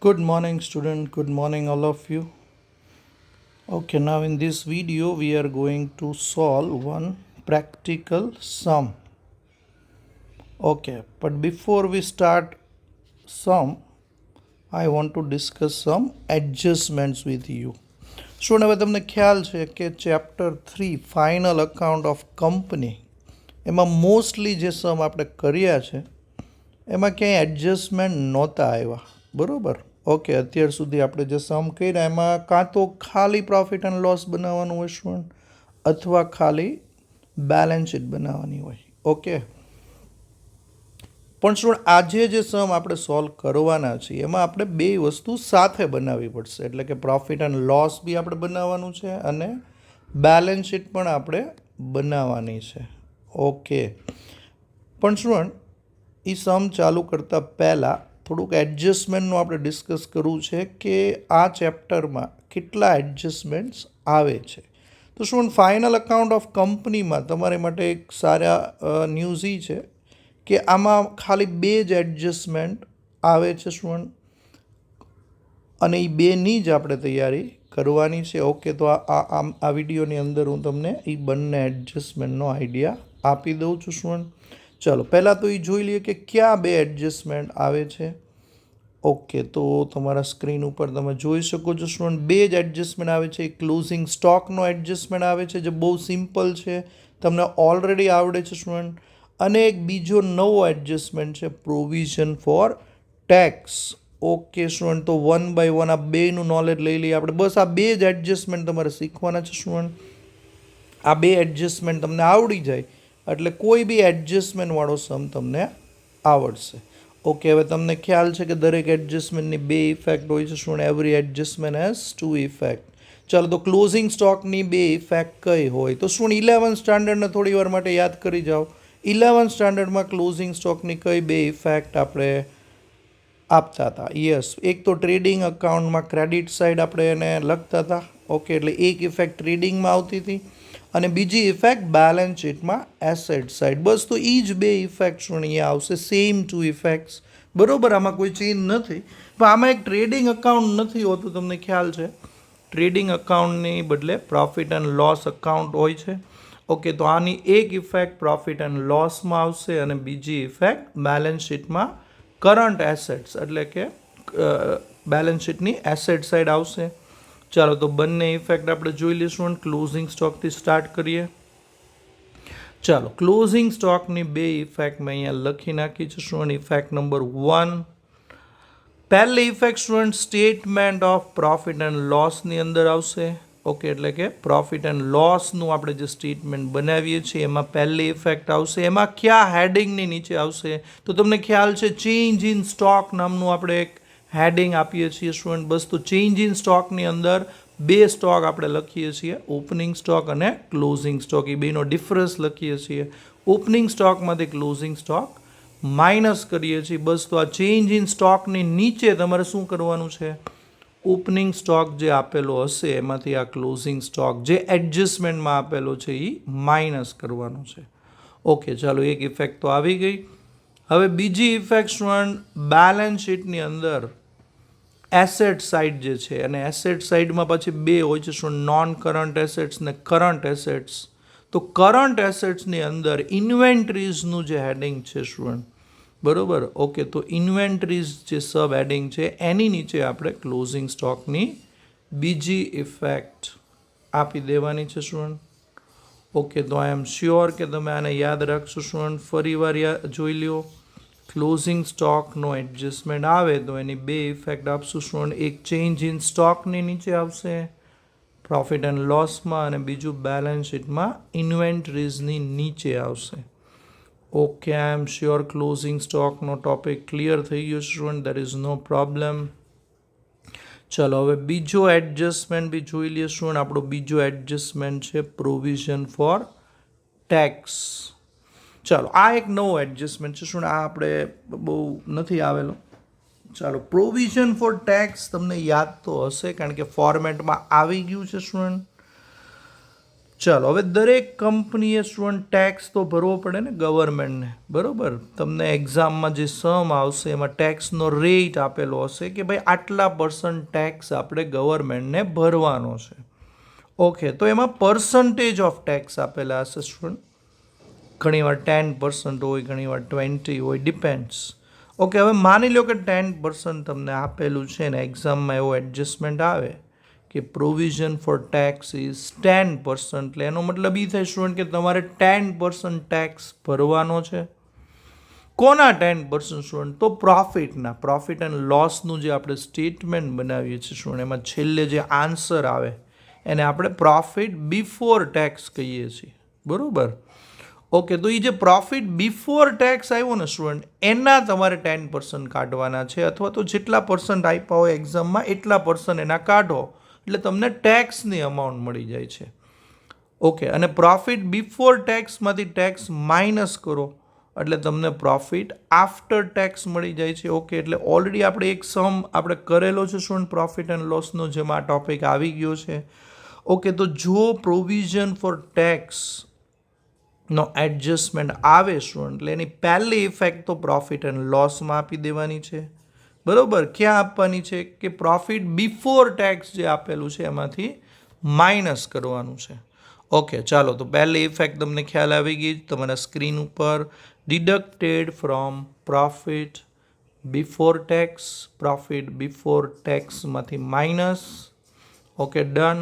Good morning, student. Good morning, all of you. Okay, now in this video, we are going to solve one practical sum. Okay, but before we start sum, I want to discuss some adjustments with you. શું હવે તમને ખ્યાલ છે કે chapter 3 final account of company એમાં mostly જે સમ આપણે કર્યા છે એમાં ક્યાંય એડજસ્ટમેન્ટ નહોતા આવ્યા બરાબર. ઓકે, અત્યાર સુધી આપણે જે સમ કર્યા એમાં કાં તો ખાલી પ્રોફિટ એન્ડ લોસ બનાવવાનું હોય સ્ટુડન્ટ અથવા ખાલી બેલેન્સ શીટ બનાવવાની હોય. ઓકે, પણ સ્ટુડન્ટ આજે જે સમ આપણે સોલ્વ કરવાના છીએ એમાં આપણે બે વસ્તુ સાથે બનાવવી પડશે, એટલે કે પ્રોફિટ એન્ડ લોસ બી આપણે બનાવવાનું છે અને બેલેન્સ શીટ પણ આપણે બનાવવાની છે. ઓકે, પણ સ્ટુડન્ટ એ સમ ચાલુ કરતાં પહેલાં થોડુંક એડજસ્ટમેન્ટનું આપણે ડિસ્કસ કરવું છે કે આ ચેપ્ટરમાં કેટલા એડજસ્ટમેન્ટ્સ આવે છે. તો શું ફાઇનલ અકાઉન્ટ ઓફ કંપનીમાં તમારી માટે એક સારા ન્યૂઝ એ છે કે આમાં ખાલી બે જ એડજસ્ટમેન્ટ આવે છે સ્ટુડન્ટ, અને એ બેની જ આપણે તૈયારી કરવાની છે. ઓકે, તો આ વિડીયોની અંદર હું તમને એ બંને એડજસ્ટમેન્ટનો આઈડિયા આપી દઉં છું સ્ટુડન્ટ. ચલો પહેલાં તો એ જોઈ લઈએ કે ક્યાં બે એડજસ્ટમેન્ટ આવે છે. ઓકે, તો તમારા સ્ક્રીન ઉપર તમે જોઈ શકો છો સ્ટુડન્ટ બે જ એડજસ્ટમેન્ટ આવે છે. ક્લોઝિંગ સ્ટોકનો એડજસ્ટમેન્ટ આવે છે જે બહુ સિમ્પલ છે, તમને ઓલરેડી આવડે છે સ્ટુડન્ટ. અને એક બીજો નવો એડજસ્ટમેન્ટ છે provision for tax. Okay student, તો વન બાય વન આ બેનું નોલેજ લઈ લઈએ આપણે. બસ આ બે જ એડજસ્ટમેન્ટ તમારે શીખવાના છે સ્ટુડન્ટ. આ બે એડજસ્ટમેન્ટ તમને આવડી જાય એટલે કોઈ બી એડજસ્ટમેન્ટવાળો સમ તમને આવડશે. ઓકે, હવે તમને ખ્યાલ છે કે દરેક એડજસ્ટમેન્ટની બે ઇફેક્ટ હોય છે student. Every adjustment has to effect. ચાલો, તો ક્લોઝિંગ સ્ટોકની બે ઇફેક્ટ કઈ હોય તો શું 11th સ્ટાન્ડર્ડને થોડી વાર માટે યાદ કરી જાઓ. 11th સ્ટાન્ડર્ડમાં ક્લોઝિંગ સ્ટોકની કઈ બે ઇફેક્ટ આપણે આપતા હતા? યસ, એક તો ટ્રેડિંગ અકાઉન્ટમાં ક્રેડિટ સાઇડ આપણે એને લખતા હતા. ઓકે, એટલે એક ઇફેક્ટ ટ્રેડિંગમાં આવતી હતી અને બીજી ઇફેક્ટ બેલેન્સ શીટમાં એસેટ સાઇડ. બસ, તો એ જ બે ઇફેક્ટ અહીંયા આવશે, સેમ ટુ ઇફેક્ટ્સ બરોબર. આમાં કોઈ ચેન્જ નથી. પણ આમાં એક ટ્રેડિંગ અકાઉન્ટ નથી હોતું, તમને ખ્યાલ છે. ટ્રેડિંગ અકાઉન્ટની બદલે પ્રોફિટ એન્ડ લોસ અકાઉન્ટ હોય છે. ઓકે, તો આની એક ઇફેક્ટ પ્રોફિટ એન્ડ લોસમાં આવશે અને બીજી ઇફેક્ટ બેલેન્સ શીટમાં કરંટ એસેટ્સ એટલે કે બેલેન્સ શીટની એસેટ સાઇડ આવશે. ચાલો, તો બંને ઇફેક્ટ આપણે જોઈ લઈશું. ક્લોઝિંગ સ્ટોકથી સ્ટાર્ટ કરીએ. ચાલો, ક્લોઝિંગ સ્ટોકની બે ઇફેક્ટ મેં અહીંયા લખી નાખી છે સ્ટુડન્ટ. ઇફેક્ટ નંબર 1, પહેલી effect student statement of profit and લોસની અંદર આવશે. ઓકે, એટલે કે પ્રોફિટ એન્ડ લોસનું આપણે જે સ્ટેટમેન્ટ બનાવીએ છીએ એમાં પહેલી ઇફેક્ટ આવશે. એમાં કયા હેડિંગની નીચે આવશે તો તમને ખ્યાલ છે ચેન્જ ઇન સ્ટોક નામનું આપણે એક હેડિંગ આપીએ છીએ સ્ટુડન્ટ. બસ, તો ચેન્જ ઇન સ્ટોકની અંદર બે સ્ટોક આપણે લખીએ છીએ, ઓપનિંગ સ્ટોક અને ક્લોઝિંગ સ્ટોક. એ બેનો ડિફરન્સ લખીએ છીએ. ઓપનિંગ સ્ટોકમાંથી ક્લોઝિંગ સ્ટોક માઇનસ કરીએ છીએ. બસ, તો આ ચેન્જ ઇન સ્ટોકની નીચે તમારે શું કરવાનું છે? ઓપનિંગ સ્ટોક જે આપેલો હશે એમાંથી આ ક્લોઝિંગ સ્ટોક જે એડજસ્ટમેન્ટમાં આપેલો છે એ માઇનસ કરવાનો છે. ઓકે, ચાલો, એક ઇફેક્ટ તો આવી ગઈ. હવે બીજી ઇફેક્ટ સ્ટુડન્ટ બેલેન્સ શીટની અંદર એસેટ સાઇડ જે છે, અને એસેટ સાઇડમાં પછી બે હોય છે શું? નોન કરંટ એસેટ્સ ને કરંટ એસેટ્સ. તો કરંટ એસેટ્સની અંદર ઇન્વેન્ટરીઝનું જે હેડિંગ છે સ્ટુડન્ટ બરોબર. ઓકે, તો ઇન્વેન્ટરીઝ જે સબ હેડિંગ છે એની નીચે આપણે ક્લોઝિંગ સ્ટોકની બીજી ઇફેક્ટ આપી દેવાની છે સ્ટુડન્ટ. ઓકે, તો આઈ એમ શ્યોર કે તમે આને યાદ રાખશો સ્ટુડન્ટ. ફરી વાર જોઈ લ્યો. ક્લોઝિંગ સ્ટોકનો એડજસ્ટમેન્ટ આવે તો એની બે ઇફેક્ટ આપશું સ્ટુડન્ટ. એક ચેન્જ ઇન સ્ટોકની નીચે આવશે પ્રોફિટ એન્ડ લોસમાં, અને બીજું બેલેન્સ શીટમાં ઇન્વેન્ટરીઝની નીચે આવશે. Okay, I am sure closing સ્ટોકનો ટોપિક ક્લિયર થઈ ગયો student. There is no problem. ચલો, હવે બીજો એડજસ્ટમેન્ટ બી જોઈ લઈએ સ્ટુડન્ટ. આપણો બીજો એડજસ્ટમેન્ટ છે પ્રોવિઝન ફોર ટેક્સ. ચાલો, આ એક નવો એડજસ્ટમેન્ટ છે સ્ટુડન્ટ. આ આપણે બહુ નથી આવેલો. ચાલો, પ્રોવિઝન ફોર ટેક્સ તમને યાદ તો હશે કારણ કે ફોર્મેટમાં આવી ગયું છે સ્ટુડન્ટ. ચાલો હવે દરેક કંપનીએ સ્ટુડન્ટ ટેક્સ તો ભરવો પડે ને ગવર્મેન્ટને, બરાબર. તમને એક્ઝામમાં જે સમ આવશે એમાં ટેક્સનો રેટ આપેલો હશે કે ભાઈ આટલા % ટેક્સ આપણે ગવર્મેન્ટને ભરવાનો છે. ઓકે, તો એમાં પર્સન્ટેજ ઓફ ટેક્સ આપેલા હશે સ્ટુડન્ટ. ઘણીવાર 10% હોય, ઘણીવાર 20 હોય, ડિપેન્ડ્સ. ઓકે, હવે માની લો કે 10% તમને આપેલું છે ને એક્ઝામમાં એવો એડજસ્ટમેન્ટ આવે કે પ્રોવિઝન ફોર ટેક્સ ઇઝ 10%. એટલે એનો મતલબ એ થાય સ્ટુડન્ટ કે તમારે 10% ટેક્સ ભરવાનો છે. કોના 10% સ્ટુડન્ટ? તો પ્રોફિટ એન્ડ લોસનું જે આપણે સ્ટેટમેન્ટ બનાવીએ છીએ સ્ટુડન્ટ, એમાં છેલ્લે જે આન્સર આવે એને આપણે પ્રોફિટ બિફોર ટેક્સ કહીએ છીએ, બરાબર. ઓકે, તો એ જે પ્રોફિટ બિફોર ટેક્સ આવ્યો ને સ્ટુડન્ટ, એના તમારે 10% કાઢવાના છે, અથવા તો જેટલા % આપ્યા હોય એક્ઝામમાં એટલા % એના કાઢો એટલે તમને ટેક્સની અમાઉન્ટ મળી જાય છે. ઓકે, અને પ્રોફિટ બિફોર ટેક્સમાંથી ટેક્સ માઇનસ કરો એટલે તમને પ્રોફિટ આફ્ટર ટેક્સ મળી જાય છે. ઓકે, એટલે ઓલરેડી આપણે એક સમ આપણે કરેલો છે સ્ટુડન્ટ પ્રોફિટ એન્ડ લોસનો, જેમાં આ ટોપિક આવી ગયો છે. ઓકે, તો જો પ્રોવિઝન ફોર ટેક્સ નો એડજસ્ટમેન્ટ આવે સ્ટુડન્ટ, એટલે એની પહેલી ઇફેક્ટ તો પ્રોફિટ એન્ડ લોસમાં આપી દેવાની છે, બરોબર. ક્યાં આપવાની છે કે પ્રોફિટ બિફોર ટેક્સ જે આપેલું છે એમાંથી માઇનસ કરવાનું છે. ઓકે, ચાલો, તો પહેલી ઇફેક્ટ તમને ખ્યાલ આવી ગઈ તમારા સ્ક્રીન ઉપર. ડિડક્ટેડ ફ્રોમ પ્રોફિટ બિફોર ટેક્સમાંથી માઇનસ. Okay, done.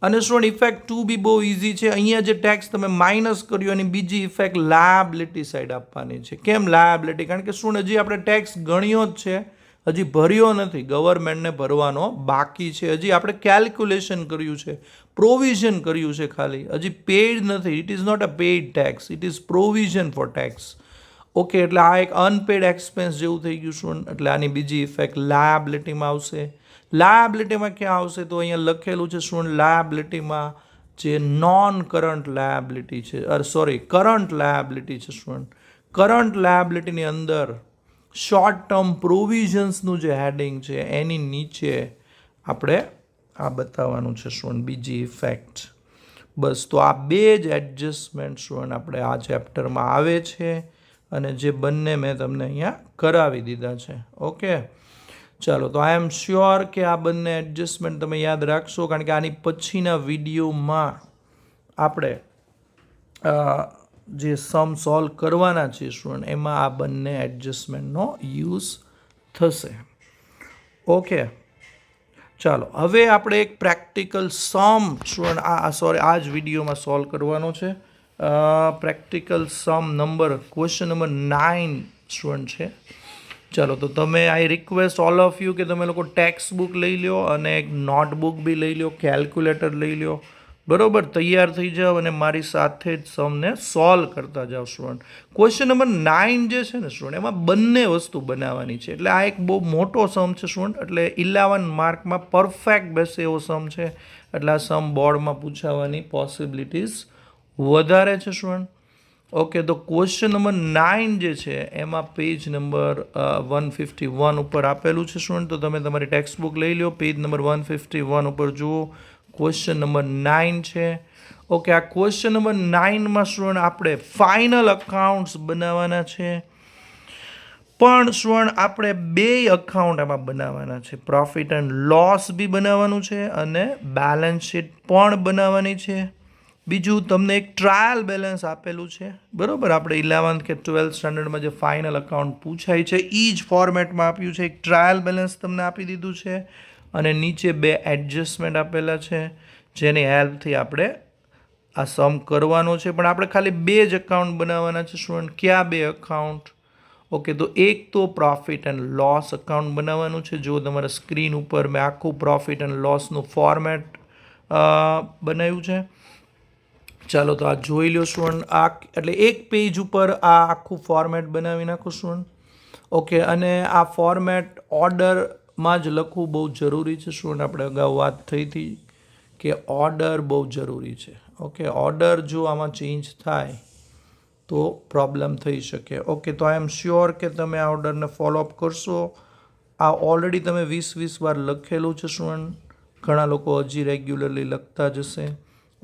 અને સ્ટુડન્ટ ઇફેક્ટ 2 બી બહુ ઇઝી છે. અહીંયા જે ટેક્સ તમે માઇનસ કર્યો એની બીજી ઇફેક્ટ લાયબિલિટી સાઈડ આપવાની છે. કેમ લાયબિલિટી? કારણ કે સ્ટુડન્ટ હજી આપણે ટેક્સ ગણ્યો જ છે, હજી ભર્યો નથી, ગવર્મેન્ટને ભરવાનો બાકી છે. હજી આપણે કેલ્ક્યુલેશન કર્યું છે, પ્રોવિઝન કર્યું છે ખાલી, હજી પેઇડ નથી. It is not a paid tax, it is provision for tax. Okay, એટલે આ એક અનપેડ એક્સપેન્સ જેવું થઈ ગયું સ્ટુડન્ટ, એટલે આની બીજી ઇફેક્ટ લાયબિલિટીમાં આવશે. લાયબિલિટીમાં ક્યાં આવશે? તો અહીંયા લખેલું છે સ્ટુડન્ટ, લાયબિલિટીમાં જે નોન કરંટ લાયબિલિટી છે, કરંટ લાયબિલિટી છે સ્ટુડન્ટ. કરંટ લાયબિલિટીની અંદર શોર્ટ ટર્મ પ્રોવિઝન્સનું જે હેડિંગ છે એની નીચે આપણે આ બતાવવાનું છે સ્ટુડન્ટ, બીજી ઇફેક્ટ. બસ, તો આ બે જ એડજસ્ટમેન્ટ સ્ટુડન્ટ આપણે આ ચેપ્ટરમાં આવે છે, અને જે બંને મેં તમને અહીંયા કરાવી દીધા છે. ઓકે, ચાલો, તો આઈ એમ શ્યોર કે આ બંને એડજસ્ટમેન્ટ તમે યાદ રાખશો, કારણ કે આની પછીના વિડીયોમાં આપણે જે સમ સોલ્વ કરવાના છે સ્ટુડન્ટ, એમાં આ બંને એડજસ્ટમેન્ટનો યુઝ થશે. ઓકે, ચાલો, હવે આપણે એક પ્રેક્ટિકલ સમ સ્ટુડન્ટ આ જ વિડીયોમાં સોલ્વ કરવાનો છે. પ્રેક્ટિકલ સમ ક્વેશ્ચન નંબર 9 સ્ટુડન્ટ છે. ચાલો, તો તમે I request all of you કે તમે લોકો ટેક્સ્ટ બુક લઈ લો અને એક નોટબુક બી લઈ લો, કેલ્ક્યુલેટર લઈ લો, બરોબર. તૈયાર થઈ જાઓ અને મારી સાથે જ સમને સોલ્વ કરતા જાઓ સ્ટુડન્ટ. ક્વેશ્ચન નંબર 9 જે છે ને સ્ટુડન્ટ, એમાં બંને વસ્તુ બનાવવાની છે, એટલે આ એક બહુ મોટો સમ છે સ્ટુડન્ટ, એટલે 11 માર્કમાં પરફેક્ટ બેસે એવો સમ છે, એટલે આ સમ બોર્ડમાં પૂછાવાની પોસિબિલિટીઝ વધારે છે સ્ટુડન્ટ. ઓકે, તો ક્વેશ્ચન નંબર 9 જે છે એમાં પેજ નંબર 151 ઉપર આપેલું છે સ્ટુડન્ટ, તો તમે તમારી ટેક્સ્ટ બુક લઈ લો, પેજ નંબર 151 ઉપર જુઓ, ક્વેશ્ચન નંબર 9 છે. ઓકે, આ ક્વેશ્ચન નંબર 9માં સ્ટુડન્ટ આપણે ફાઇનલ અકાઉન્ટ્સ બનાવવાના છે, પણ સ્ટુડન્ટ આપણે બે અકાઉન્ટ એમાં બનાવવાના છે. પ્રોફિટ એન્ડ લોસ બી બનાવવાનું છે અને બેલેન્સ શીટ પણ બનાવવાની છે. બીજું તમને એક ટ્રાયલ બેલેન્સ આપેલું છે, બરાબર. આપણે 11th કે 12th સ્ટાન્ડર્ડમાં જે ફાઇનલ અકાઉન્ટ પૂછાય છે એ જ ફોર્મેટમાં આપ્યું છે. એક ટ્રાયલ બેલેન્સ તમને આપી દીધું છે, અને નીચે બે એડજસ્ટમેન્ટ આપેલા છે, જેની હેલ્પથી આપણે આ સમ કરવાનો છે. પણ આપણે ખાલી બે જ અકાઉન્ટ બનાવવાના છે સ્ટુડન્ટ. ક્યાં બે અકાઉન્ટ? ઓકે, તો એક તો પ્રોફિટ એન્ડ લોસ અકાઉન્ટ બનાવવાનું છે. જો તમારા સ્ક્રીન ઉપર મેં આખું પ્રોફિટ એન્ડ લોસનું ફોર્મેટ બનાવ્યું છે. ચાલો, તો આ જોઈ લો સ્ટુડન્ટ. એટલે એક પેજ ઉપર આ આખું ફોર્મેટ બનાવી નાખો સ્ટુડન્ટ. ઓકે, અને આ ફોર્મેટ ઓર્ડરમાં જ લખવું બહુ જરૂરી છે સ્ટુડન્ટ. આપણે અગાઉ વાત થઈ હતી કે ઓર્ડર બહુ જરૂરી છે. ઓકે, ઓર્ડર જો આમાં ચેન્જ થાય તો પ્રોબ્લેમ થઈ શકે. ઓકે, તો આઈ એમ શ્યોર કે તમે આ ઓર્ડરને ફોલોઅપ કરશો. આ ઓલરેડી તમે 20 વાર લખેલું છે સ્ટુડન્ટ. ઘણા લોકો હજી રેગ્યુલરલી લખતા જશે.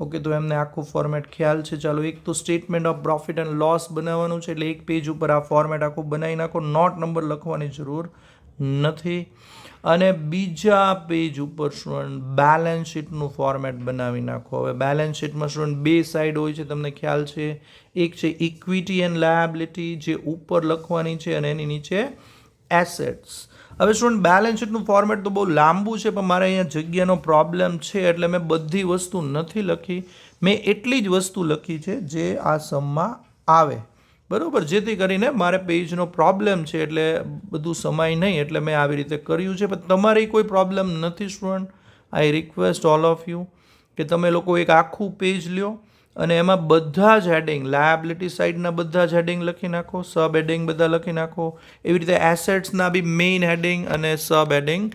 ઓકે, તો એમને આખું ફોર્મેટ ખ્યાલ છે. ચાલો, એક તો statement of profit and loss બનાવવાનું છે, એટલે એક પેજ ઉપર આ ફોર્મેટ આખું બનાવી નાખો. નોટ નંબર લખવાની જરૂર નથી. અને બીજા પેજ ઉપર સ્ટુડન્ટ બેલેન્સ શીટનું ફોર્મેટ બનાવી નાખો. હવે બેલેન્સ શીટમાં સ્ટુડન્ટ બે સાઈડ હોય છે, તમને ખ્યાલ છે. એક છે ઇક્વિટી એન્ડ લાયબિલિટી, જે ઉપર લખવાની છે, અને એની નીચે એસેટ્સ. હવે સ્ટુડન્ટ બેલેન્સ શીટનું ફોર્મેટ તો બહુ લાંબુ છે, પણ મારે અહીંયા જગ્યાનો પ્રોબ્લેમ છે, એટલે મેં બધી વસ્તુ નથી લખી. મેં એટલી જ વસ્તુ લખી છે જે આ સમમાં આવે, બરાબર, જેથી કરીને મારે પેજનો પ્રોબ્લેમ છે, એટલે બધું સમાય નહીં, એટલે મેં આવી રીતે કર્યું છે. પણ તમારી કોઈ પ્રોબ્લેમ નથી student. I request all of you કે તમે લોકો એક આખું પેજ લ્યો અને એમાં બધા જ હેડિંગ, લાયબિલિટી સાઇડના બધા જ હેડિંગ લખી નાખો, સબ હેડિંગ બધા લખી નાખો. એવી રીતે એસેટ્સના બી મેઇન હેડિંગ અને સબ હેડિંગ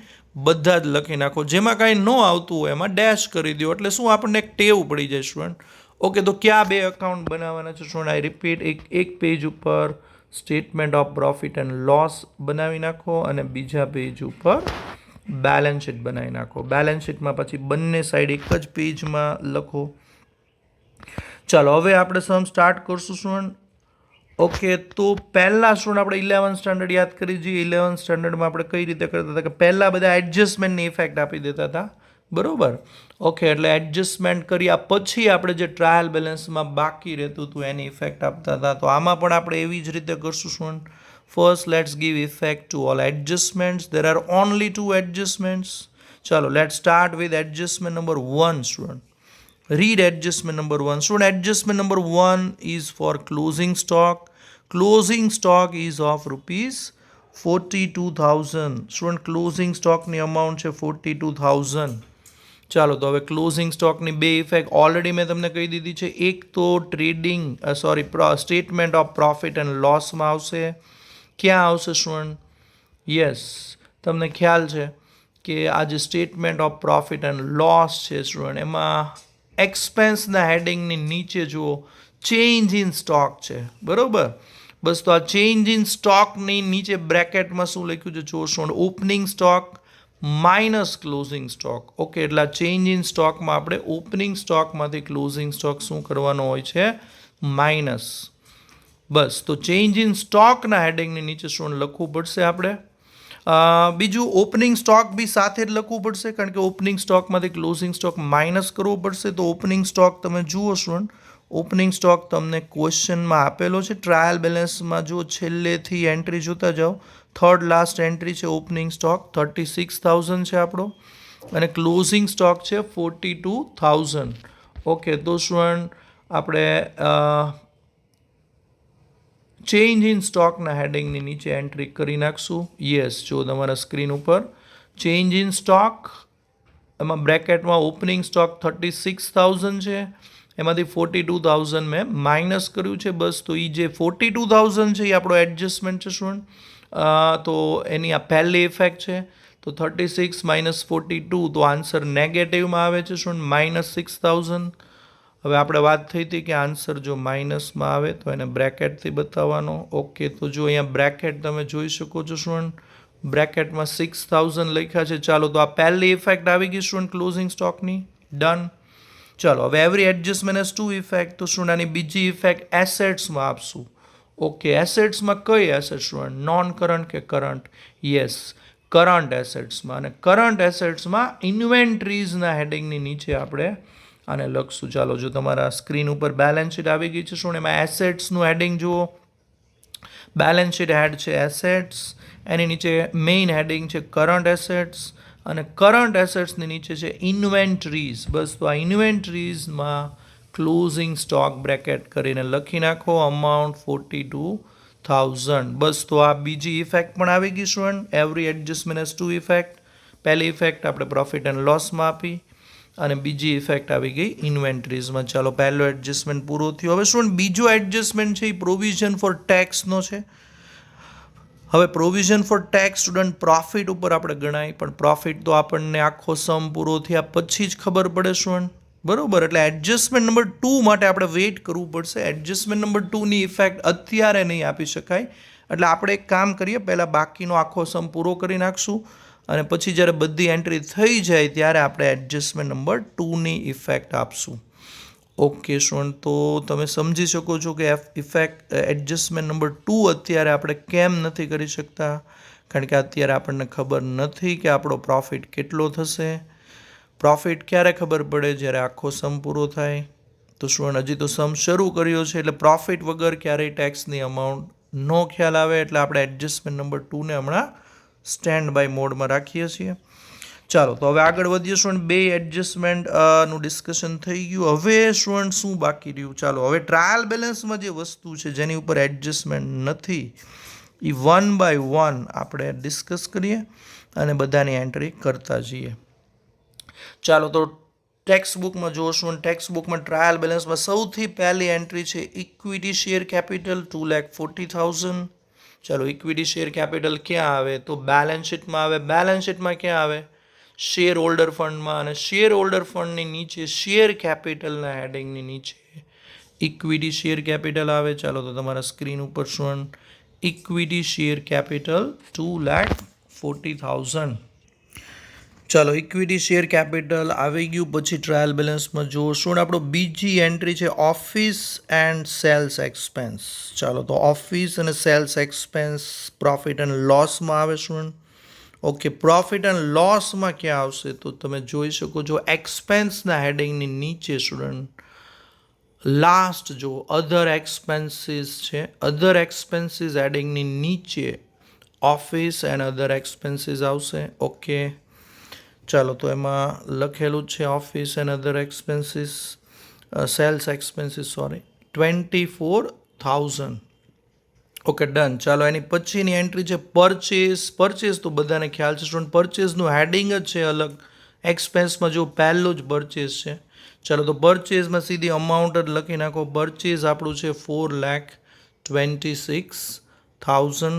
બધા જ લખી નાખો. જેમાં કાંઈ ન આવતું હોય એમાં ડેશ કરી દો, એટલે શું આપણને એક ટેવ પડી જાય સ્ટુડન્ટ. ઓકે, તો ક્યાં બે અકાઉન્ટ બનાવવાના છે સ્ટુડન્ટ? આઈ રિપીટ, એક પેજ ઉપર statement of profit and loss બનાવી નાખો અને બીજા પેજ ઉપર બેલેન્સ શીટ બનાવી નાખો. બેલેન્સ શીટમાં પછી બંને સાઈડ એક જ પેજમાં લખો. ચાલો, હવે આપણે સમ સ્ટાર્ટ કરશું સ્ટુડન્ટ. ઓકે, તો પહેલાં સ્ટુડન્ટ આપણે 11th સ્ટાન્ડર્ડ યાદ કરી જઈએ. 11th સ્ટાન્ડર્ડમાં આપણે કઈ રીતે કરતા હતા કે પહેલાં બધા એડજસ્ટમેન્ટની ઇફેક્ટ આપી દેતા હતા, બરાબર. ઓકે, એટલે એડજસ્ટમેન્ટ કર્યા પછી આપણે જે ટ્રાયલ બેલેન્સમાં બાકી રહેતું હતું એની ઇફેક્ટ આપતા હતા. તો આમાં પણ આપણે એવી જ રીતે કરશું student. First let's give effect to all adjustments. There are only 2 adjustments. ચાલો, let's start with adjustment number 1 student. Read adjustment number 1. Student, adjustment number 1 is for closing stock. Closing stock is of rupees 42,000. Student, closing stock ની amount છે 42,000. ચાલો, તો હવે closing સ્ટોકની બે effect already મેં તમને કહી દીધી છે. એક તો સ્ટેટમેન્ટ ઓફ પ્રોફિટ એન્ડ લોસમાં આવશે. ક્યાં આવશે સ્ટુડન્ટ? યસ, તમને ખ્યાલ છે કે આ જે statement of profit and loss છે સ્ટુડન્ટ, એમાં એક્સપેન્સના હેડિંગની નીચે જુઓ ચેન્જ ઇન સ્ટોક છે, બરોબર. બસ, તો આ ચેન્જ ઇન સ્ટોકની નીચે બ્રેકેટમાં શું લખ્યું છે જુઓ student? Opening stock minus closing stock. Okay, એટલે ચેન્જ ઇન સ્ટોકમાં આપણે ઓપનિંગ સ્ટોકમાંથી ક્લોઝિંગ સ્ટોક શું કરવાનો હોય છે? માઇનસ. બસ, તો ચેન્જ ઇન સ્ટોકના હેડિંગની નીચે સ્ટુડન્ટ લખવું પડશે આપણે. બીજું ઓપનિંગ સ્ટોક બી સાથે જ લખવું પડશે, કારણ કે ઓપનિંગ સ્ટોકમાંથી ક્લોઝિંગ સ્ટોક માઇનસ કરવો પડશે. તો ઓપનિંગ સ્ટોક તમે જુઓ સ્ટુડન્ટ, ઓપનિંગ સ્ટોક તમને ક્વેશ્ચનમાં આપેલો છે. ટ્રાયલ બેલેન્સમાં જો છેલ્લેથી એન્ટ્રી જોતા જાઓ, થર્ડ લાસ્ટ એન્ટ્રી છે ઓપનિંગ સ્ટોક 36,000 છે આપણો, અને ક્લોઝિંગ સ્ટોક છે 42,000. ઓકે, તો સ્ટુડન્ટ આપણે ચેન્જ ઇન સ્ટોકના હેડિંગની નીચે એન્ટ્રી કરી નાખશું. યસ, જો તમારા સ્ક્રીન ઉપર ચેન્જ ઇન સ્ટોક, એમાં બ્રેકેટમાં ઓપનિંગ સ્ટોક 36,000 છે, એમાંથી 42,000 મેં માઇનસ કર્યું છે. બસ, તો એ જે 42,000 છે એ આપણો એડજસ્ટમેન્ટ છે સ્ટુડન્ટ. તો એની આ પહેલી ઇફેક્ટ છે. તો 36 - 42, તો આન્સર નેગેટિવમાં આવે છે સ્ટુડન્ટ, -6,000. હવે આપણે વાત થઈ હતી કે આન્સર જો માઇનસમાં આવે તો એને બ્રેકેટથી બતાવવાનો. ઓકે, તો જો અહીંયા બ્રેકેટ તમે જોઈ શકો છો સ્ટુડન્ટ, બ્રેકેટમાં 6,000 લખ્યા છે. ચાલો, તો આ પહેલી ઇફેક્ટ આવી ગઈ સ્ટુડન્ટ ક્લોઝિંગ સ્ટોકની. ડન. ચાલો, હવે એવરી એડજસ્ટમેન્ટ હેઝ 2 ઇફેક્ટ. તો સ્ટુડન્ટ આની બીજી ઇફેક્ટ એસેટ્સમાં આપશું. ઓકે, એસેટ્સમાં કઈ એસેટ સ્ટુડન્ટ? નોન કરંટ કે કરંટ? યસ, કરંટ એસેટ્સમાં. અને કરંટ એસેટ્સમાં ઇન્વેન્ટરીઝના હેડિંગની નીચે આપણે આને લખશું. ચાલો, જો તમારા સ્ક્રીન ઉપર બેલેન્સ શીટ આવી ગઈ છે શું, એમાં એસેટ્સનું હેડિંગ જુઓ. બેલેન્સ શીટ હેડ છે એસેટ્સ, એની નીચે મેઇન હેડિંગ છે કરંટ એસેટ્સ, અને કરંટ એસેટ્સની નીચે છે ઇન્વેન્ટરીઝ. બસ, તો આ ઇન્વેન્ટરીઝમાં ક્લોઝિંગ સ્ટોક બ્રેકેટ કરીને લખી નાખો, અમાઉન્ટ 42,000. બસ, તો આ બીજી ઇફેક્ટ પણ આવી ગઈ student. Every adjustment has 2 effect. પહેલી ઇફેક્ટ આપણે પ્રોફિટ એન્ડ લોસમાં આપી, અને બીજી ઇફેક્ટ આવી ગઈ ઇન્વેન્ટરીઝમાં. ચાલો, પહેલો એડજસ્ટમેન્ટ પૂરો થયો. હવે સ્ટુડન્ટ બીજો એડજસ્ટમેન્ટ છે એ પ્રોવિઝન ફોર ટેક્સનો છે. હવે provision for tax student profit ઉપર આપણે ગણાય, પણ પ્રોફિટ તો આપણને આખો સમ પૂરો થયા પછી જ ખબર પડે સ્ટુડન્ટ, બરોબર. એટલે એડજસ્ટમેન્ટ નંબર 2 માટે આપણે વેઇટ કરવું પડશે. એડજસ્ટમેન્ટ નંબર 2ની ઇફેક્ટ અત્યારે નહીં આપી શકાય. એટલે આપણે એક કામ કરીએ, પહેલાં બાકીનો આખો સમ પૂરો કરી નાખશું, અને પછી જ્યારે બધી એન્ટ્રી થઈ જાય ત્યારે આપણે એડજસ્ટમેન્ટ નંબર 2ની ઇફેક્ટ આપશું. ઓકે સ્ટુડન્ટ, તો તમે સમજી શકો છો કે ઇફેક્ટ એડજસ્ટમેન્ટ નંબર 2 અત્યારે આપણે કેમ નથી કરી શકતા, કારણ કે અત્યારે આપણને ખબર નથી કે આપણો પ્રોફિટ કેટલો થશે. પ્રોફિટ ક્યારે ખબર પડે? જ્યારે આખો સમ પૂરો થાય. તો સ્ટુડન્ટ હજી તો સમ શરૂ કર્યો છે, એટલે પ્રોફિટ વગર ક્યારેય ટેક્સની અમાઉન્ટ નો ખ્યાલ આવે, એટલે આપણે એડજસ્ટમેન્ટ નંબર 2ને હમણાં સ્ટેન્ડ બાય મોડમાં રાખીએ છીએ. ચાલો, તો હવે આગળ વધીએ સ્ટુડન્ટ. બે એડજસ્ટમેન્ટ નું ડિસ્કશન થઈ ગયું. હવે સ્ટુડન્ટ શું બાકી રહ્યું? ચાલો, હવે ટ્રાયલ બેલેન્સમાં જે વસ્તુ છે જેની ઉપર એડજસ્ટમેન્ટ નથી, એ 1 બાય 1 આપણે ડિસ્કસ કરીએ અને બધાની એન્ટ્રી કરતા જઈએ. ચાલો, તો ટેક્સ્ટ બુકમાં જોશું. ટેક્સ્ટ બુકમાં ટ્રાયલ બેલેન્સમાં સૌથી પહેલી એન્ટ્રી છે ઇક્વિટી શેર કેપિટલ 2,40,000. ચાલો, ઇક્વિટી શેર કેપિટલ ક્યાં આવે? તો બેલેન્સ શીટમાં આવે. બેલેન્સ શીટમાં ક્યાં આવે? શેર હોલ્ડર ફંડમાં. અને શેર હોલ્ડર ફંડની નીચે શેર કેપિટલના હેડિંગની નીચે ઇક્વિટી શેર કેપિટલ આવે. ચાલો, તો તમારા સ્ક્રીન ઉપર શું? Equity share capital 2,40,000. ચાલો, ઇક્વિટી શેર કેપિટલ આવી ગયું. પછી ટ્રાયલ બેલેન્સમાં જુઓ શું આપણો બીજી એન્ટ્રી છે ઓફિસ એન્ડ સેલ્સ એક્સપેન્સ. ચાલો, તો ઓફિસ અને સેલ્સ એક્સપેન્સ પ્રોફિટ એન્ડ લોસમાં આવે શું? ઓકે, પ્રોફિટ એન્ડ લોસમાં ક્યાં આવશે? તો તમે જોઈ શકો છો એક્સપેન્સના હેડિંગની નીચે સ્ટુડન્ટ લાસ્ટ જો અધર એક્સપેન્સીસ છે. અધર એક્સપેન્સીસ હેડિંગની નીચે ઓફિસ એન્ડ અધર એક્સપેન્સીસ આવશે. ઓકે, ચાલો, તો એમાં લખેલું છે office and other expenses, sales expenses 24,000. Okay, done. ચાલો, એની પછીની એન્ટ્રી છે પરચેસ. પરચેસ તો બધાને ખ્યાલ છે સ્ટુડન્ટ, પરચેસનું હેડિંગ જ છે અલગ. એક્સપેન્સમાં જો પહેલું જ પરચેસ છે. ચાલો, તો પરચેસમાં સીધી અમાઉન્ટ જ લખી નાખો. પરચેસ આપણું છે 4,26,000.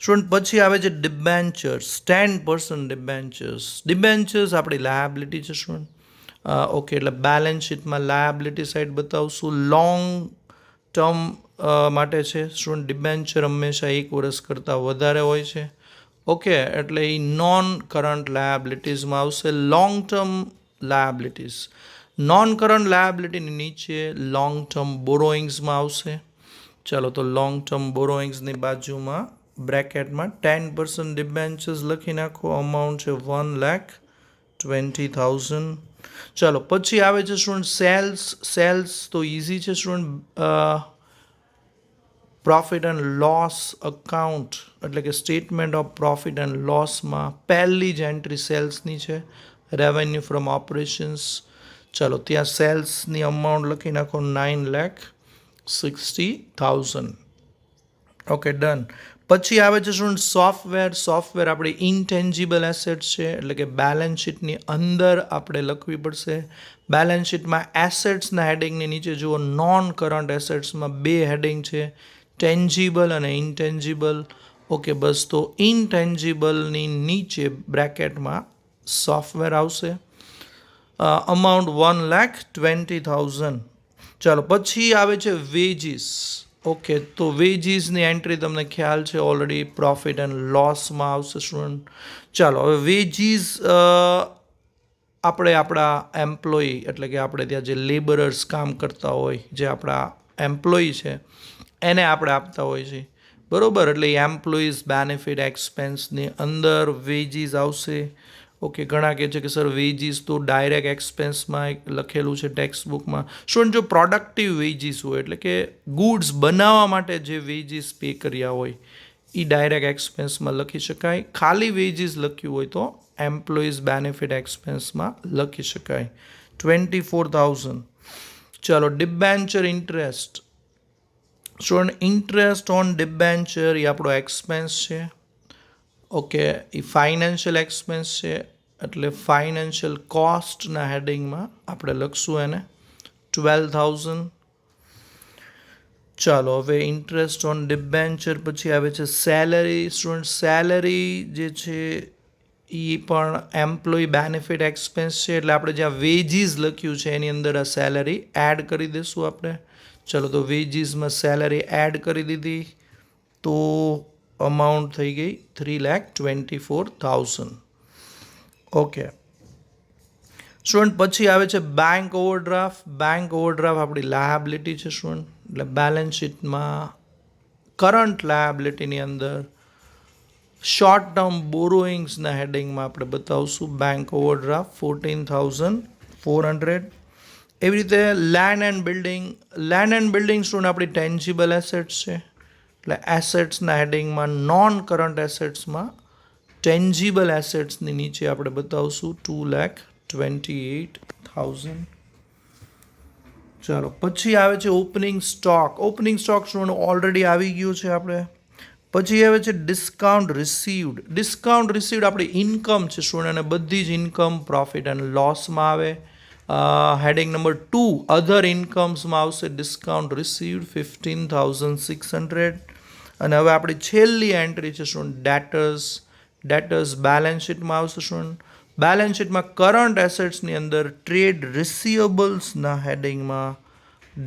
સ્ટુડન્ટ પછી આવે છે ડિબેન્ચર્સ, 10% ડિબેન્ચર્સ. ડિબેન્ચર્સ આપણી લાયબિલિટી છે સ્ટુડન્ટ. ઓકે, એટલે બેલેન્સ શીટમાં લાયબિલિટી સાઈડ બતાવશું. લોંગ ટર્મ માટે છે સ્ટુડન્ટ. ડિબેન્ચર હંમેશા 1 વર્ષ કરતાં વધારે હોય છે. ઓકે, એટલે એ નોન કરંટ લાયબિલિટીઝમાં આવશે. Long term liabilities, non current લાયબિલિટીની નીચે લોંગ ટર્મ બોરોઈંગ્સમાં આવશે. ચાલો, તો લોંગ ટર્મ બોરોઈંગ્સની બાજુમાં બ્રેકેટમાં 10% ડિબેન્ચર્સ લખી નાખો. અમાઉન્ટ છે 1,20,000. ચાલો, પછી આવે છે સ્ટુડન્ટ સેલ્સ. સેલ્સ તો ઇઝી છે student. Profit and loss account એટલે કે સ્ટેટમેન્ટ ઓફ પ્રોફિટ એન્ડ લોસમાં પહેલી જ એન્ટ્રી સેલ્સની છે, રેવન્યુ ફ્રોમ ઓપરેશન્સ. ચાલો, ત્યાં સેલ્સની અમાઉન્ટ લખી નાખો 9,60,000. Okay, done. પછી આવે છે સ્ટુડન્ટ સોફ્ટવેર. સોફ્ટવેર આપણે ઇનટેન્જિબલ એસેટ છે, એટલે કે બેલેન્સ શીટની અંદર આપણે લખવી પડશે. બેલેન્સ શીટમાં એસેટ્સના હેડિંગની નીચે જુઓ નોન કરંટ એસેટ્સમાં 2 હેડિંગ છે, ટેન્જિબલ અને ઇનટેન્જિબલ. ઓકે, બસ. તો ઇનટેન્જિબલની નીચે બ્રેકેટમાં સોફ્ટવેર આવશે. અમાઉન્ટ 1,20,000. ચાલો, પછી આવે છે વેજીસ. ઓકે, તો વેજીસની એન્ટ્રી તમને ખ્યાલ છે ઓલરેડી, પ્રોફિટ એન્ડ લોસમાં આવશે સ્ટુડન્ટ. ચાલો, હવે વેજીસ આપણે આપણા એમ્પ્લોયી એટલે કે આપણે ત્યાં જે લેબરર્સ કામ કરતા હોય, જે આપણા એમ્પ્લોયી છે, એને આપણે આપતા હોય છે, બરાબર. એટલે એમ્પ્લોઈઝ બેનિફિટ એક્સપેન્સની અંદર વેજીસ આવશે. ઓકે, ઘણા કહે છે કે સર વેજીસ તો ડાયરેક્ટ એક્સપેન્સમાં લખેલું છે ટેક્સ્ટ બુકમાં. શું? જો પ્રોડક્ટિવ વેજીસ હોય એટલે કે ગુડ્સ બનાવવા માટે જે વેજીસ પે કર્યા હોય એ ડાયરેક્ટ એક્સપેન્સમાં લખી શકાય. ખાલી વેજીસ લખ્યું હોય તો એમ્પ્લોઈઝ બેનિફિટ એક્સપેન્સમાં લખી શકાય. 24,000. ચાલો, debenture interest. Student interest on debenture એ આપણો એક્સપેન્સ છે. ઓકે, એ ફાઇનાન્શિયલ એક્સપેન્સ છે, એટલે ફાઇનાન્શિયલ કોસ્ટના હેડિંગમાં આપણે લખશું એને 12,000. ચાલો, હવે ઇન્ટરેસ્ટ ઓન ડિબેન્ચર પછી આવે છે સેલરી. સ્ટુડન્ટ સેલરી જે છે એ પણ એમ્પ્લોય બેનિફિટ એક્સપેન્સ છે, એટલે આપણે જ્યાં વેજીસ લખ્યું છે એની અંદર આ સેલરી એડ કરી દઈશું આપણે. ચલો, તો વેજીસમાં સેલરી એડ કરી દીધી તો અમાઉન્ટ થઈ ગઈ 3,24,000. ઓકે, સ્ટુડન્ટ પછી આવે છે બેંક ઓવરડ્રાફ્ટ. બેંક ઓવરડ્રાફ્ટ આપણી લાયબિલિટી છે સ્ટુડન્ટ, એટલે બેલેન્સ શીટમાં કરંટ લાયબિલિટીની અંદર શોર્ટ ટર્મ બોરોઈંગ્સના હેડિંગમાં આપણે બતાવશું બેંક ઓવરડ્રાફ્ટ 14,400. એવી રીતે land and building. Land and building student આપણી ટેન્જિબલ એસેટ્સ છે, એટલે એસેટ્સના હેડિંગમાં નોન કરંટ એસેટ્સમાં ટેન્જિબલ એસેટ્સની નીચે આપણે બતાવશું 2,28,000. ચાલો પછી આવે છે opening stock. Opening stock student already આવી ગયું છે આપણે. પછી આવે છે ડિસ્કાઉન્ટ રિસીવ્ડ. ડિસ્કાઉન્ટ રિસીવ્ડ આપણી ઇન્કમ છે સ્ટુડન્ટ, અને બધી જ ઇન્કમ પ્રોફિટ એન્ડ લોસમાં આવે. હેડિંગ નંબર 2 અધર ઇન્કમ્સમાં આવશે ડિસ્કાઉન્ટ રિસીવ્ડ 15,600. અને હવે આપણી છેલ્લી એન્ટ્રી છે સ્ટુડન્ટ ડેટર્સ. ડેટર્સ બેલેન્સ શીટમાં આવશે સ્ટુડન્ટ. બેલેન્સ શીટમાં કરંટ એસેટ્સની અંદર ટ્રેડ રિસીવેબલ્સના હેડિંગમાં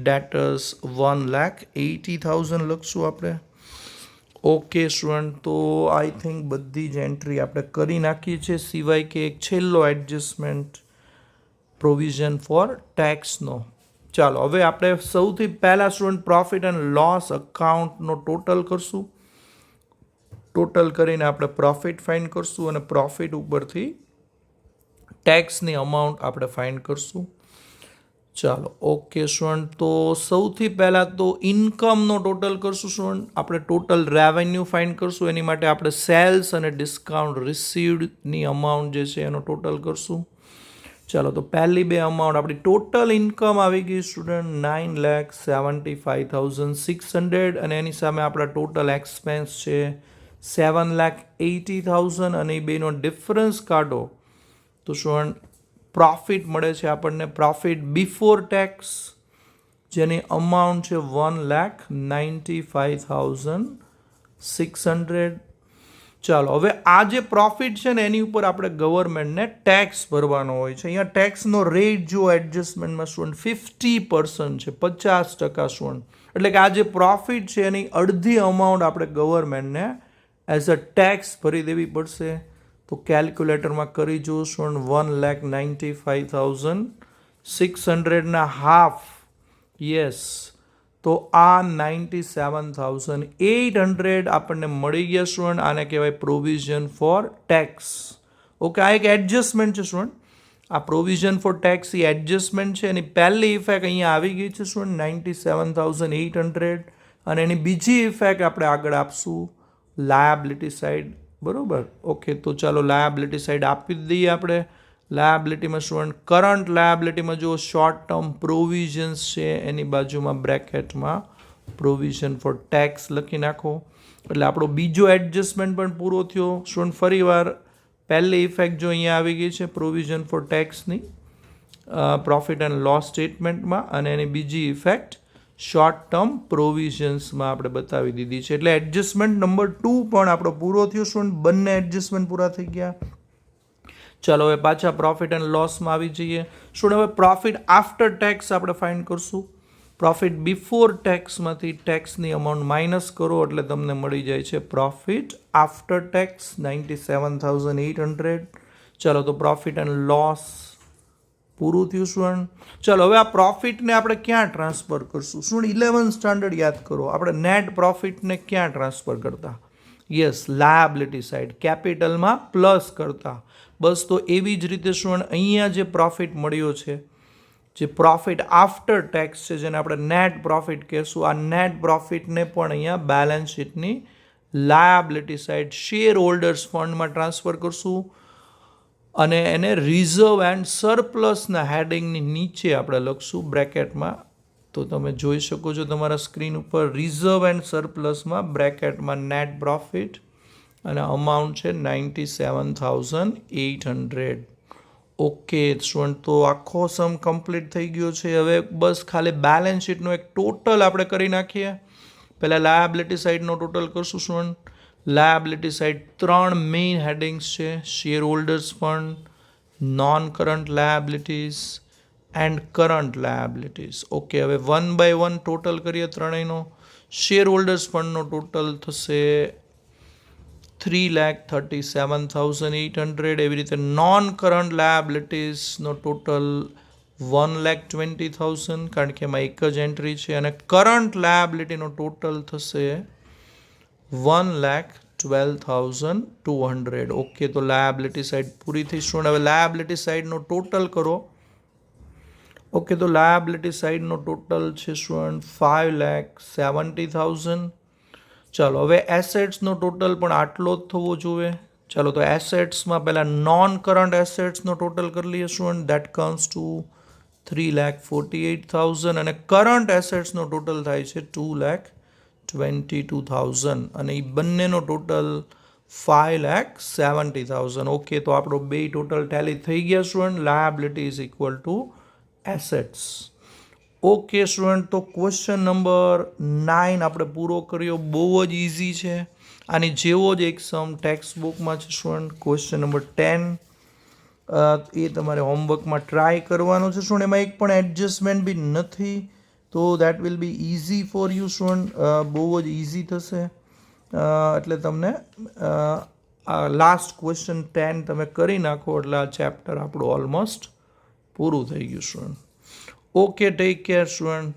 ડેટર્સ 1,80,000 લખશું આપણે. ઓકે સ્ટુડન્ટ, તો આઈ થિંક બધી જ એન્ટ્રી આપણે કરી નાખીએ છીએ, સિવાય કે એક છેલ્લો એડજસ્ટમેન્ટ પ્રોવિઝન ફોર ટેક્સનો. ચાલો હવે આપણે સૌથી પહેલાં સ્ટુડન્ટ પ્રોફિટ એન્ડ લોસ અકાઉન્ટનો ટોટલ કરશું. ટોટલ કરીને આપણે પ્રોફિટ ફાઇન્ડ કરશું અને પ્રોફિટ ઉપરથી ટેક્સની અમાઉન્ટ આપણે ફાઇન્ડ કરશું. ચાલો ઓકે સ્ટુડન્ટ, તો સૌથી પહેલાં તો ઇન્કમનો ટોટલ કરશું સ્ટુડન્ટ. આપણે ટોટલ રેવન્યુ ફાઇન્ડ કરશું, એની માટે આપણે સેલ્સ અને ડિસ્કાઉન્ટ રિસીવ્ડની અમાઉન્ટ જે છે એનો ટોટલ કરશું. ચાલો તો પહેલી બે અમાઉન્ટ આપણી ટોટલ ઇન્કમ આવી ગઈ સ્ટુડન્ટ 9,75,600, અને એની સામે આપણા ટોટલ એક્સપેન્સ છે 7,80,000, અને એ બેનો ડિફરન્સ કાઢો તો સ્ટુડન્ટ પ્રોફિટ મળે છે આપણને, પ્રોફિટ બિફોર ટેક્સ, જેની અમાઉન્ટ છે 1,95,600. ચાલો હવે આ જે પ્રોફિટ છે ને એની ઉપર આપણે ગવર્મેન્ટને ટેક્સ ભરવાનો હોય છે. અહીંયા ટેક્સનો રેટ જો એડજસ્ટમેન્ટમાં સ્ટુડન્ટ 50% છે, 50% સ્ટુડન્ટ, એટલે કે આ જે પ્રોફિટ છે એની અડધી અમાઉન્ટ આપણે ગવર્મેન્ટને એઝ અ ટેક્સ ભરી દેવી પડશે. તો કેલ્ક્યુલેટરમાં કરી જુઓ સ્ટુડન્ટ, 1,95,600 ના હાફ, યસ, તો આ 97,800 આપણને મળી ગયા સ્ટુડન્ટ. આને કહેવાય પ્રોવિઝન ફોર ટેક્સ. ઓકે, આ એક એડજસ્ટમેન્ટ છે સ્ટુડન્ટ. આ provision for tax A adjustment છે. એની પહેલી ઇફેક્ટ અહીંયા આવી ગઈ છે સ્ટુડન્ટ 97,800, અને એની બીજી ઇફેક્ટ આપણે આગળ આપશું લાયબિલિટી સાઈડ. બરોબર, ઓકે, તો ચાલો લાયબિલિટી સાઈડ આપી જ દઈએ આપણે. લાયબિલિટીમાં સ્ટુડન્ટ કરંટ લાયબિલિટીમાં જો શોર્ટ ટર્મ પ્રોવિઝન્સ છે એની બાજુમાં બ્રેકેટમાં પ્રોવિઝન ફોર ટેક્સ લખી નાખો, એટલે આપણો બીજો એડજસ્ટમેન્ટ પણ પૂરો થયો સ્ટુડન્ટ. ફરીવાર પહેલી ઇફેક્ટ જો અહીંયા આવી ગઈ છે પ્રોવિઝન ફોર ટેક્સની પ્રોફિટ એન્ડ લોસ સ્ટેટમેન્ટમાં, અને એની બીજી ઇફેક્ટ શોર્ટ ટર્મ પ્રોવિઝન્સમાં આપણે બતાવી દીધી છે. એટલે એડજસ્ટમેન્ટ નંબર 2 પણ આપણો પૂરો થયો સ્ટુડન્ટ. બંને એડજસ્ટમેન્ટ પૂરા થઈ ગયા. ચાલો હવે પાછા પ્રોફિટ એન્ડ લોસમાં આવી જઈએ સ્ટુડન્ટ. હવે પ્રોફિટ આફ્ટર ટેક્સ આપણે ફાઇન્ડ કરશું. પ્રોફિટ બિફોર ટેક્સમાંથી ટેક્સની અમાઉન્ટ માઇનસ કરો એટલે તમને મળી જાય છે પ્રોફિટ આફ્ટર ટેક્સ 97,800. ચાલો તો પ્રોફિટ એન્ડ લોસ પૂરું થયું સ્ટુડન્ટ. ચાલો હવે આ પ્રોફિટને આપણે ક્યાં ટ્રાન્સફર કરશું સ્ટુડન્ટ? 11th સ્ટાન્ડર્ડ યાદ કરો, આપણે નેટ પ્રોફિટને ક્યાં ટ્રાન્સફર કરતા? યસ, લાયબિલિટી સાઈડ, કેપિટલમાં પ્લસ કરતા. બસ તો એવી જ રીતે સ્ટુડન્ટ અહીંયા જે પ્રોફિટ મળ્યો છે, જે પ્રોફિટ આફ્ટર ટેક્સ છે, જેને આપણે નેટ પ્રોફિટ કહેશું, આ નેટ પ્રોફિટને પણ અહીંયા બેલેન્સ શીટની લાયબિલિટી સાઈડ શેર હોલ્ડર્સ ફંડમાં ટ્રાન્સફર કરશું, અને એને રિઝર્વ એન્ડ સરપ્લસના હેડિંગની નીચે આપણે લખશું બ્રેકેટમાં. તો તમે જોઈ શકો છો તમારા સ્ક્રીન ઉપર, રિઝર્વ એન્ડ સરપ્લસમાં બ્રેકેટમાં નેટ પ્રોફિટ, અને અમાઉન્ટ છે 97,800. ઓકે સ્ટુડન્ટ, તો આખો સમ કમ્પ્લીટ થઈ ગયો છે. હવે બસ ખાલી બેલેન્સ શીટનો એક ટોટલ આપણે કરી નાખીએ. પહેલાં લાયબિલિટી સાઈડનો ટોટલ કરશું student. Liability side 3 main headings છે: share holders fund, non current liabilities end current liabilities. Okay, હવે 1 બાય 1 ટોટલ કરીએ ત્રણેયનો. શેર હોલ્ડર્સ ફંડનો ટોટલ થશે 3,37,800. એવી રીતે નોન કરંટ લાયબિલિટીઝનો ટોટલ 1,20,000 કારણ કે એમાં એક જ એન્ટ્રી છે અને કરંટ લાયબિલિટીનો ટોટલ થશે 1,12,200. ઓકે, તો લાયબિલિટી સાઇડ પૂરી થઈ. શું હવે લાયબિલિટી સાઇડનો ટોટલ કરો. ઓકે, તો લાયબિલિટી સાઇડનો ટોટલ છે સ્ટુડન્ટ 5,70,000. ચાલો હવે એસેટ્સનો ટોટલ પણ આટલો જ થવો જોઈએ. ચાલો તો એસેટ્સમાં પહેલાં નોન કરંટ એસેટ્સનો ટોટલ કરી લઈએ સ્ટુડન્ટ. દેટ કમ્સ ટુ 3,48,000 અને કરંટ એસેટ્સનો ટોટલ થાય છે 2,22,000 અને એ બંનેનો ટોટલ 5,70,000. ઓકે, તો આપણો બે ટોટલ ટેલી થઈ ગયા student. Liability is equal to assets. Okay student, તો ક્વેશ્ચન નંબર 9 આપણે પૂરો કર્યો. બહુ જ ઇઝી છે. આની જેવો જ એક સમ ટેક્સ્ટ બુકમાં છે સ્ટુડન્ટ. ક્વેશ્ચન નંબર 10 એ તમારે હોમવર્કમાં ટ્રાય કરવાનો છે સ્ટુડન્ટ. એમાં એક પણ એડજસ્ટમેન્ટ બી નથી, તો that will be easy for you student. બહુ જ ઇઝી થશે. એટલે તમને લાસ્ટ ક્વેશ્ચન 10 તમે કરી નાખો એટલે આ ચેપ્ટર આપણું ઓલમોસ્ટ પૂરું થઈ ગયું student. Okay, take care student.